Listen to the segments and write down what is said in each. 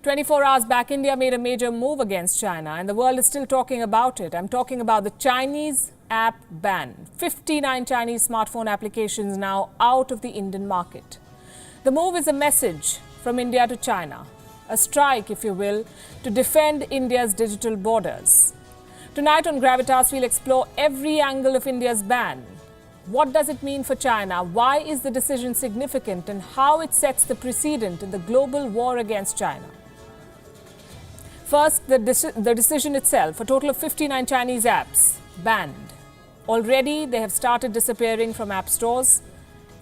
24 hours back, India made a major move against China, and the world is still talking about it. I'm talking about the Chinese app ban. 59 Chinese smartphone applications now out of the Indian market. The move is a message from India to China, a strike, if you will, to defend India's digital borders. Tonight on Gravitas, we'll explore every angle of India's ban. What does it mean for China? Why is the decision significant, and how it sets the precedent in the global war against China? First, the decision itself. A total of 59 Chinese apps banned. Already, they have started disappearing from app stores.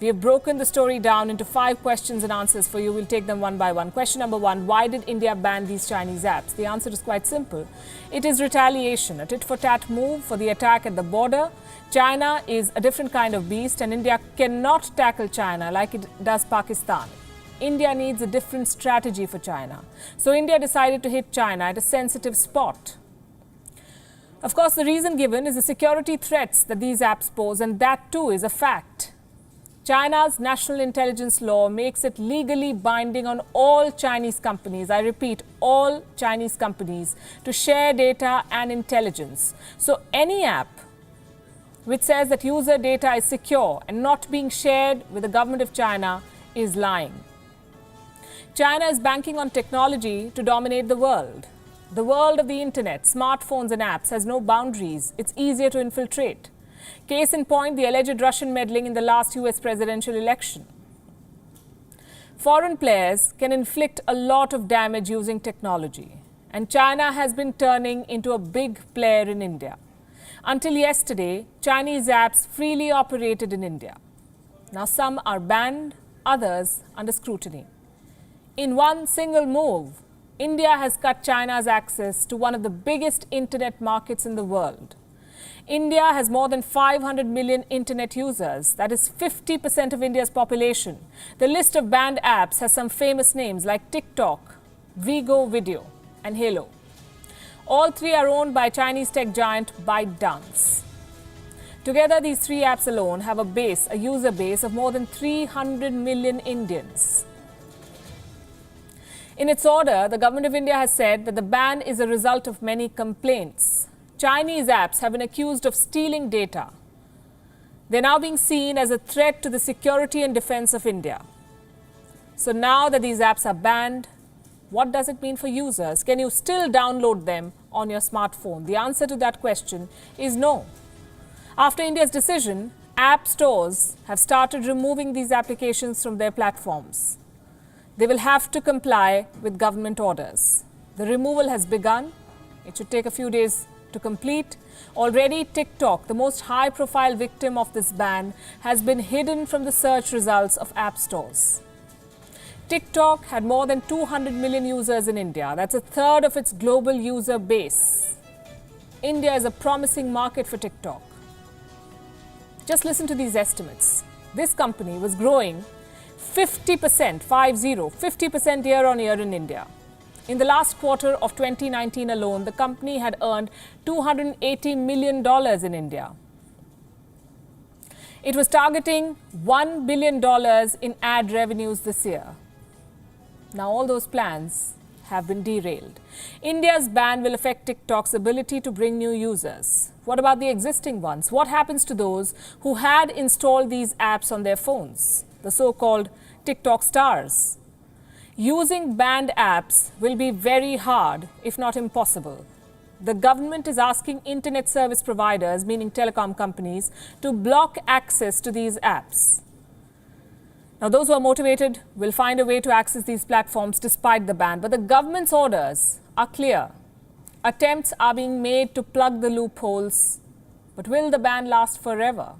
We have broken the story down into 5 questions and answers for you. We'll take them one by one. Question number 1, why did India ban these Chinese apps? The answer is quite simple. It is retaliation, a tit-for-tat move for the attack at the border. China is a different kind of beast, and India cannot tackle China like it does Pakistan. India needs a different strategy for China. So India decided to hit China at a sensitive spot. Of course, the reason given is the security threats that these apps pose, and that too is a fact. China's national intelligence law makes it legally binding on all Chinese companies, I repeat, all Chinese companies, to share data and intelligence. So any app which says that user data is secure and not being shared with the government of China is lying. China is banking on technology to dominate the world. The world of the internet, smartphones and apps has no boundaries. It's easier to infiltrate. Case in point, the alleged Russian meddling in the last US presidential election. Foreign players can inflict a lot of damage using technology, and China has been turning into a big player in India. Until yesterday, Chinese apps freely operated in India. Now some are banned, others under scrutiny. In one single move, India has cut China's access to one of the biggest internet markets in the world. India has more than 500 million internet users. That is 50% of India's population. The list of banned apps has some famous names like TikTok, Vigo Video, and Hello. All 3 are owned by Chinese tech giant ByteDance. Together, these 3 apps alone have a user base of more than 300 million Indians. In its order, the government of India has said that the ban is a result of many complaints. Chinese apps have been accused of stealing data. They're now being seen as a threat to the security and defense of India. So now that these apps are banned, what does it mean for users? Can you still download them on your smartphone? The answer to that question is no. After India's decision, app stores have started removing these applications from their platforms. They will have to comply with government orders. The removal has begun. It should take a few days to complete. Already, TikTok, the most high-profile victim of this ban, has been hidden from the search results of app stores. TikTok had more than 200 million users in India. That's a third of its global user base. India is a promising market for TikTok. Just listen to these estimates. This company was growing 50% year on year in India. In the last quarter of 2019 alone, the company had earned $280 million in India. It was targeting $1 billion in ad revenues this year. Now all those plans have been derailed. India's ban will affect TikTok's ability to bring new users. What about the existing ones? What happens to those who had installed these apps on their phones, the so-called TikTok stars? Using banned apps will be very hard, if not impossible. The government is asking internet service providers, meaning telecom companies, to block access to these apps. Now, those who are motivated will find a way to access these platforms despite the ban. But the government's orders are clear. Attempts are being made to plug the loopholes. But will the ban last forever?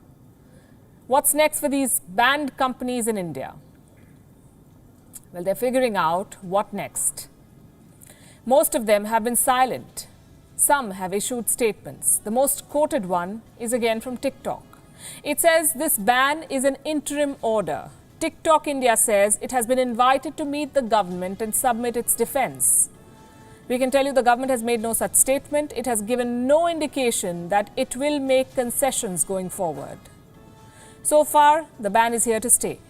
What's next for these banned companies in India? Well, they're figuring out what next. Most of them have been silent. Some have issued statements. The most quoted one is again from TikTok. It says this ban is an interim order. TikTok India says it has been invited to meet the government and submit its defense. We can tell you the government has made no such statement. It has given no indication that it will make concessions going forward. So far, the ban is here to stay.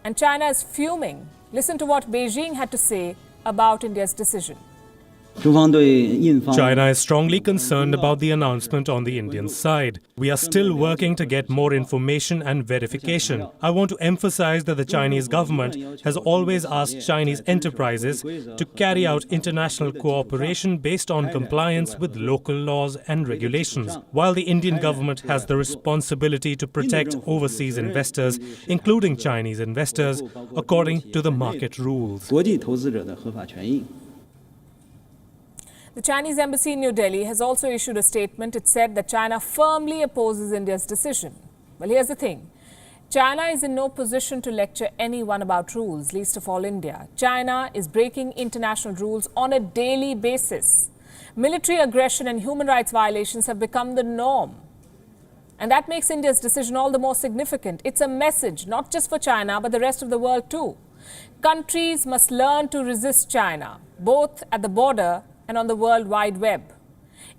And China is fuming. Listen to what Beijing had to say about India's decision. China is strongly concerned about the announcement on the Indian side. We are still working to get more information and verification. I want to emphasize that the Chinese government has always asked Chinese enterprises to carry out international cooperation based on compliance with local laws and regulations, while the Indian government has the responsibility to protect overseas investors, including Chinese investors, according to the market rules. The Chinese embassy in New Delhi has also issued a statement. It said that China firmly opposes India's decision. Well, here's the thing. China is in no position to lecture anyone about rules, least of all India. China is breaking international rules on a daily basis. Military aggression and human rights violations have become the norm. And that makes India's decision all the more significant. It's a message, not just for China, but the rest of the world too. Countries must learn to resist China, both at the border and on the World Wide Web.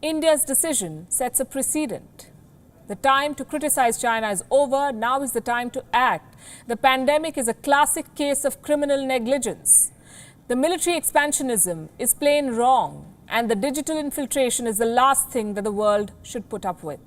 India's decision sets a precedent. The time to criticize China is over. Now is the time to act. The pandemic is a classic case of criminal negligence. The military expansionism is plain wrong, and the digital infiltration is the last thing that the world should put up with.